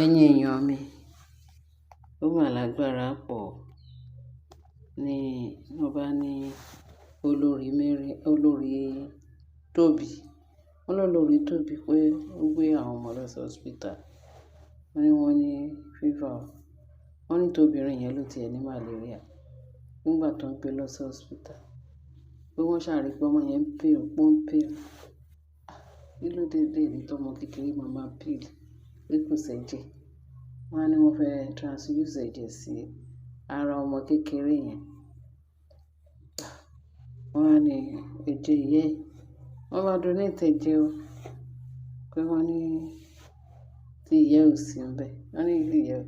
ẹ̀yin èèyàn mi, ó mà lágbára pọ̀ ni wọ́n bá ní olórí Tóbi. Wọ́n lólórí Tóbi pé ó gbé àwọn ọmọ lọ sí hospital. Wọ́n ní fever. Wọ́n ní tóbìnrin yẹn ló tiẹ̀ ní malaria nígbà tó ń gbé lọ sí hospital. Pé wọ́n ṣàrí pé ọmọ yẹn ń pale, ó ń pale. Kí ló dé ní tọmọ kékeré máa pale pé kò sẹ́jẹ̀. Wọ́n á ní wọ́n fẹ́ transfuse ẹ̀jẹ̀ sí ara ọmọ kékeré yẹn. Wọ́n á ní ẹ̀jẹ̀ ìyá ẹ̀. Wọ́n bá donate ẹ̀jẹ̀ o. Pé wọ́n ní tí ìyá ò sí ńbẹ̀. Wọ́n ní ìyá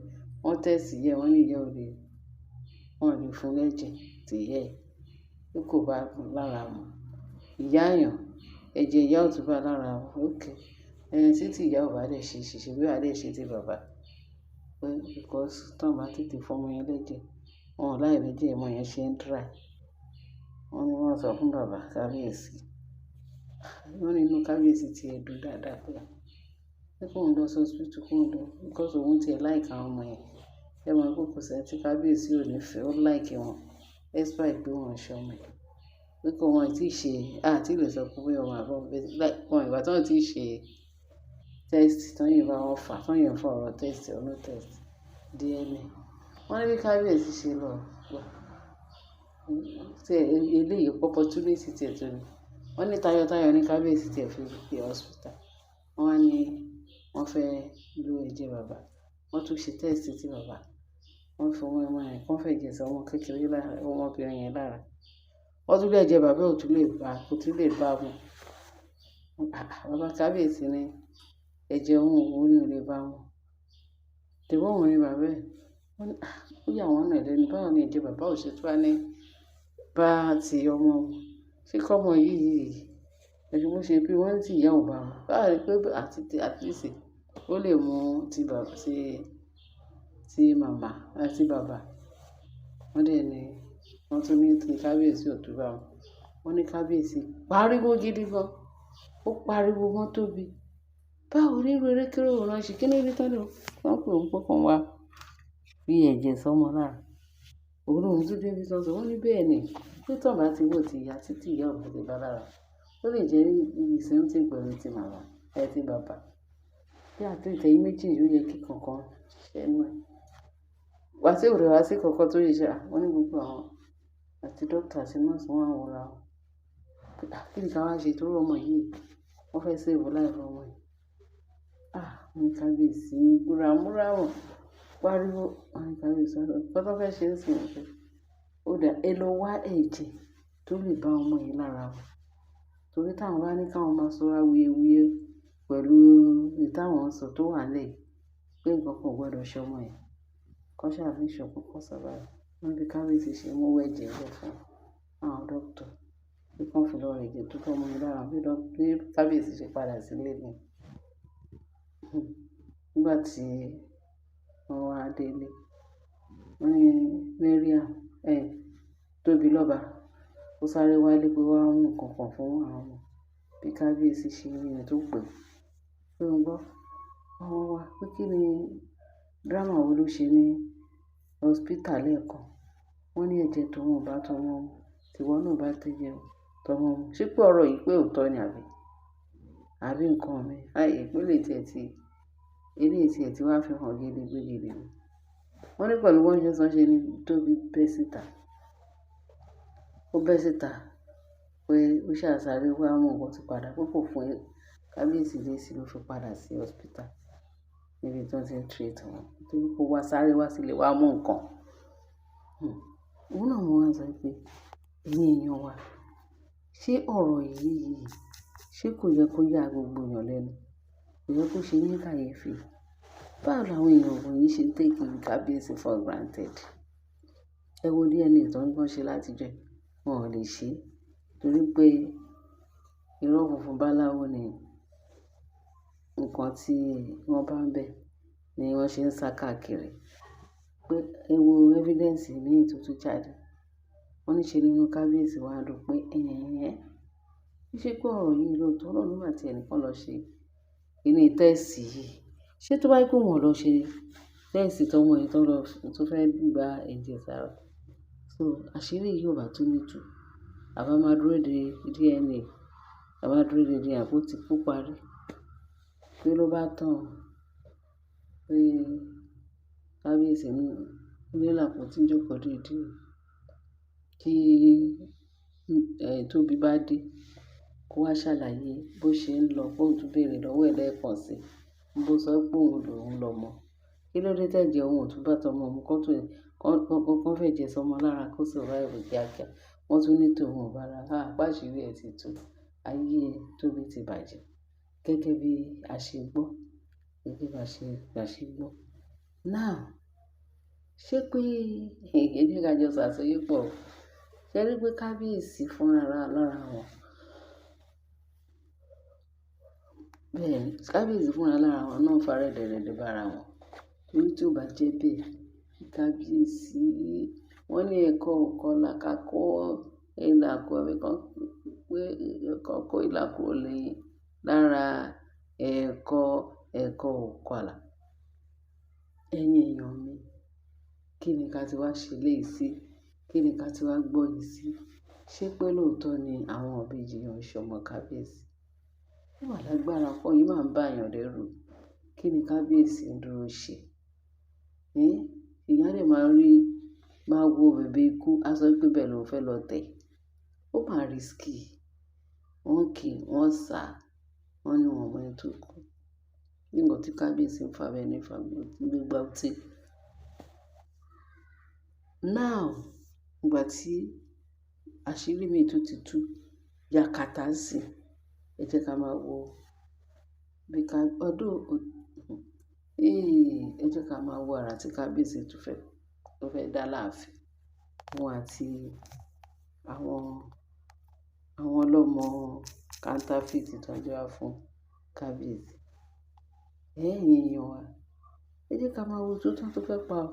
wọ́n test ìyá wọ́n ní ìyá ò lè fún lẹ́jẹ̀ tí ìyá ẹ̀ tí kò bá lára mu. Ìyá àyàn ẹ̀jẹ̀ ìyá ò tún bá lára mu. Okay. Sí tí ìyá ò bá dẹ̀ ṣe ṣìṣe bí wàá dẹ̀ ṣe ti bàbá. Because tán bá tètè fún ọmọ yẹn lẹ́jẹ̀, wọn ò láì lẹ́jẹ̀ ọmọ yẹn ṣe ń dry. Wọ́n ní wọ́n sọ fún bàbá kábíyèsí. Wọ́n ní inú kábíyèsí ti ẹ̀ dùn dáadáa pé kóun lọ sí hospital kóun lọ because òun tiẹ̀ like àwọn ọmọ yẹn. Ẹ mọ̀ pé kò sẹ́ni tí kábíyèsí ò ní fẹ́, ó like wọn despite pé wọ́n ṣe ọmọ ẹ̀. Pé kó wọn tí ì ṣe àti lè sọ pé ọmọ àbọ̀ wọn ìgbà tí wọ́n ti ṣe test tán yìí bá wọn fà tán yìí ń fọ ọ̀rọ̀ test ọ̀nà test DNA. Wọ́n ní bí kábíyèsí ṣe lọ gbà. Tí eléyìí opportunity tiẹ̀ tó ní. Wọ́n ní tayọ̀tayọ̀ ní kábíyèsí tiẹ̀ fi dé hospital. Wọ́n á ní wọ́n fẹ́ lo ẹ̀jẹ̀ bàbá. Wọ́n tún ṣe test ti bàbá. Wọ́n fi ọmọ yẹn wọ́n fẹ́ jẹ̀ sí ọmọ kékeré lára ọmọbìnrin yẹn lára. Wọ́n tún lé ẹ̀jẹ̀ bàbá kò tún lè bá mu. Bàbá kábíyèsí ní ẹ̀jẹ̀ òun ò lè bá mu. Tèbó òun ni bàbá ẹ̀. Wọ́n ní ó yà wọ́n náà lẹ́nu báwo ni ẹ̀jẹ̀ bàbá ò ṣe tó wá ní bá ti ọmọ mu. Ṣé kọ́mọ yìí ẹ̀jẹ̀ bó ṣe bí wọ́n tí ìyá ò bá mu. Báwo ni pé at least ó lè mú ti bàbá ti màmá àti bàbá. Wọ́n dẹ̀ ní wọ́n tún ní ti kábíyèsí ò tó bá mu. Wọ́n ní kábíyèsí pariwo gidi gan. Ó pariwo mọ́ Tóbi. Báwo ní erékéré òun náà ṣe kí ní rí tán lò. Wọ́n pè òun pé kàn wá fi ẹ̀jẹ̀ sọ́mọ lára. Òun lòun tún dé bí sọ́sọ́. Wọ́n ní bẹ́ẹ̀ ni pé tán bá ti wò ti ìyá títí ìyá ò bá ti bá lára. Ó lè jẹ́ same thing pẹ̀lú ti màmá ti bàbá. Bí àti ìtẹ̀yìn méjì ló yẹ kí kankan ṣẹ́nu ẹ̀. Wá sí òrè wá sí kankan tó yẹ ṣá. Wọ́n ní gbogbo àwọn àti dókítà àti nọ́ọ̀sì wọ́n àwọn ra wọn. Kí ni ká wá ṣe tó rọ ọmọ yìí? Wọ́n fẹ́ save life ọmọ yìí. Wọ́n ní kábíyèsí múramúra wọn. Pariwo wọ́n ní kábíyèsí ọ̀sán. Tó fẹ́ ṣe ń sìn ọ̀sẹ̀. Ó dà ẹ lọ wá ẹ̀jẹ̀ tó lè bá ọmọ yìí lára wọn. Torí táwọn bá ní káwọn máa sọ awuyewuye pẹ̀lú ìtàwọn sọ tó wà lẹ́yìn pé nǹkan kan gbọdọ̀ ṣe ọmọ yìí. Kọ́ ṣàfi ìṣọ̀kan kan sọ̀rọ̀ rẹ̀. Wọ́n bí kábíyèsí ṣe mú ẹ̀jẹ̀ rẹ̀ fún àwọn dókítà. Bí kàn fi lọ ẹ̀jẹ̀ tó tọ́ ọmọ yìí lára bí kábíyèsí ṣe padà sílé ni. Nígbà tí wọ́n wá délé, wọ́n ní Mariam Tóbi lọ́ba. Ó sáré wálé pé wá mú nǹkan kan fún àwọn ọmọ. Bí kábíyèsí ṣe rí ẹni tó pè. Pé ń gbọ́ ọmọ wa pé kí ni drama wo ló ṣe ní hospital lẹ́ẹ̀kan. Wọ́n ní ẹ̀jẹ̀ tó wọn bá tọmọ mu. Tiwọ́ náà bá tẹ̀jẹ̀ tọmọ mu. Ṣé pé ọ̀rọ̀ yìí pé òótọ́ ni àbí nǹkan mi. Ìpínlẹ̀ tiẹ̀ tí wá fi hàn gidigidi. Wọ́n ní pẹ̀lú wọ́n ṣe ní Tóbi bẹ́ síta. Ó bẹ́ síta pé ó ṣàṣàrí wá mú nǹkan ti padà pé kò fún kábíyèsí lésì ló fi padà sí hospital níbi tí wọ́n ti ń treat wọn. Torí kó wá sáré wá sílé wá mú nǹkan. Òun náà mo wá sọ pé ẹ̀yin èèyàn wa ṣé ọ̀rọ̀ yìí ṣé kò yẹ kó yà gbogbo èèyàn lẹ́nu? Kò yẹ kó ṣe ní kàyéfì. Báwo làwọn èèyàn wọ̀nyí ṣe take kábíyèsí for granted? Ẹ wo DNA tó ń gbọ́n ṣe láti jẹ́ wọn ò lè ṣe torí pé irọ́ funfun báláwo ni nǹkan tí wọ́n bá ń bẹ̀ ni wọ́n ṣe ń sá káàkiri. Pé ẹ wo evidence míì tó tún jáde. Wọ́n ní ṣe nínú kábíyèsí wá dùn pé ṣé pé ọ̀rọ̀ yìí lóòótọ́ náà nígbà tí ẹnìkan lọ ṣe kíní tẹ́ẹ̀sì yìí Ṣé tó bá jẹ́ pé wọn ò lọ ṣe tẹ́ẹ̀sì tọmọ yìí tó fẹ́ gba ẹ̀jẹ̀ sára, so àṣírí yìí ò bá tún ní tú. A bá máa dúró de DNA, a bá dúró de DNA kó ti kú parí. Pé ló bá tán pé kábíyèsí ní ilé làpótí jókòó dìídì kí Tóbi bá dé kó wá ṣàlàyé bó ṣe ń lọ, kóun tún béèrè lọ́wọ́ ẹ̀ lẹ́ẹ̀kan sí i bó sọ pé òun lòun lọmọ. Kí ló dé tẹ́jẹ̀ òun ò tún bá tọmọ mu kán fẹ̀jẹ̀ sọmọ lára kó survive kíákíá. Wọ́n tún ní tòun ò bára. Páṣírí ẹ̀ ti tú. Ayé Tóbi ti bàjẹ́. Gẹ́gẹ́ bí a ṣe gbọ́. Gẹ́gẹ́ bí a ṣe gbọ́. Now, ṣé pé ẹ jẹ́ ká jọ ṣàsọyépọ̀? Ṣé rí pé kábíyèsí fúnra lára wọn? Bẹ́ẹ̀ ni, kábíyèsí fúnra lára wọn náà fa rẹ́dẹ̀rẹ́dẹ̀ bára wọn. Torí tí ò bá jẹ́ bẹ́ẹ̀, kábíyèsí wọ́n ní ẹ̀kọ́ ọ̀kọ́lá ká kọ́ ìlà kọ́ ìlà kúrò lẹ́yìn lára ẹ̀kọ́ ọ̀kọ́lá. Ẹ̀yin èèyàn mi, kí ni ká ti wá ṣe léyìí sí? Kí ni ká ti wá gbọ́ yìí sí? Ṣé pé lóòótọ́ ni àwọn ìbejì yẹn ń ṣọmọ kábíyèsí? Ó wà lágbára pọ̀, yìí máa ń bá èèyàn lẹ́rù. Kí ni kábíyèsí ń dúró ṣe? Ìyá dẹ̀ máa wo bèbè ikú, á sọ pé bẹ́ẹ̀ lòun fẹ́ lọ tẹ̀. Ó máa risky. Wọ́n kì í, wọ́n sá, wọ́n ní wọn mọ ẹni tó kú. Nígbà tí kábíyèsí ń fa bẹ́ẹ̀ ní gbígbá ọtí. Now, ìgbà tí àṣírí mi tún ti tú, yakata sí, ẹ jẹ́ ká máa wo bí ẹ jẹ́ ká máa wo àrà tí kábíyèsí tó fẹ́ dá láàfin. Òun àti àwọn ọlọ́mọ counterfeit tó ń jẹ́ wá fún kábíyèsí. Ẹ̀yin èèyàn wa, ẹ jẹ́ ká máa wo tó fẹ́ pa ọ́.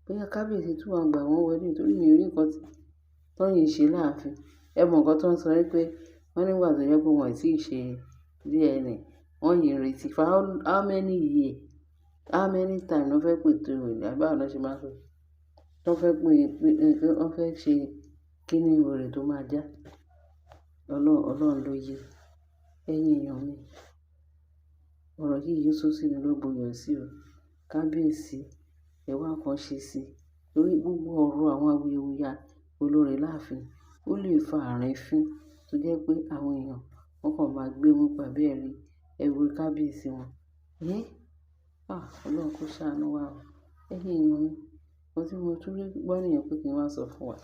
Bóyá kábíyèsí tún máa gbà wọ́n wọlé nítorí mi ò rí nǹkan tó yìn ṣe láàfin. Ẹ mọ̀ nǹkan tó ń sọ wípé wọ́n nígbà tó jẹ́ pé wọ́n ò tí ì ṣe DNA, wọ́n yìí ń retí for how many years, how many times wọ́n fẹ́ pè tó ìròyìn àbí àwọn ṣe máa sọ. Wọ́n fẹ́ ṣe kíní ìwòrè tó máa já. Ọlọ́run ló yé. Ẹ̀yin èèyàn mi, ọ̀rọ̀ yìí yóò sọ sí mi ló gboyàn sí o. Kábíyèsí, ẹ wá nǹkan ṣe sí i. Torí gbogbo ọ̀rọ̀ àwọn awuyewuya olórí láàfin, ó lè fa àrífín tó jẹ́ pé àwọn èèyàn wọ́n kàn máa gbé wọn pàbí ẹ̀rí ẹ̀wù kábíyèsí wọn. Ọlọ́run kó ṣàánú wa o. Ẹ̀yin èèyàn mi, ohun tí mo tún rí gbọ́ nìyẹn pé kí n wá sọ fún wa.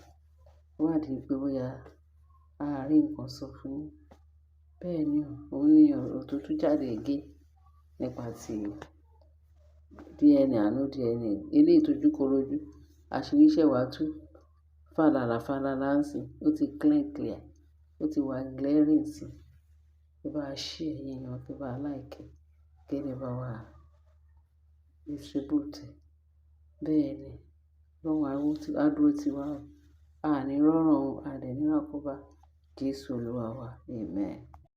Ó wà di pé bóyá a rí nǹkan sọ fún yín. Bẹ́ẹ̀ ni òun ní ọ̀rọ̀ tó tún jáde again nípa ti DNA àná DNA. Eléyìí tójú korojú. Àṣírí ṣẹ̀ wá tú. Fàlàlà ń sìn. Ó ti clear. Ó ti wà glaring sí. Ẹ bá ṣí ẹ̀yin èèyàn, ẹ bá like, kí ẹ bá wà distribute. Bẹ́ẹ̀ ni, lọ́wọ́ á dúró ti wá. A ní rọ́rùn, a dẹ̀ ní rákóbá. Jésù Olúwa wa. Amen.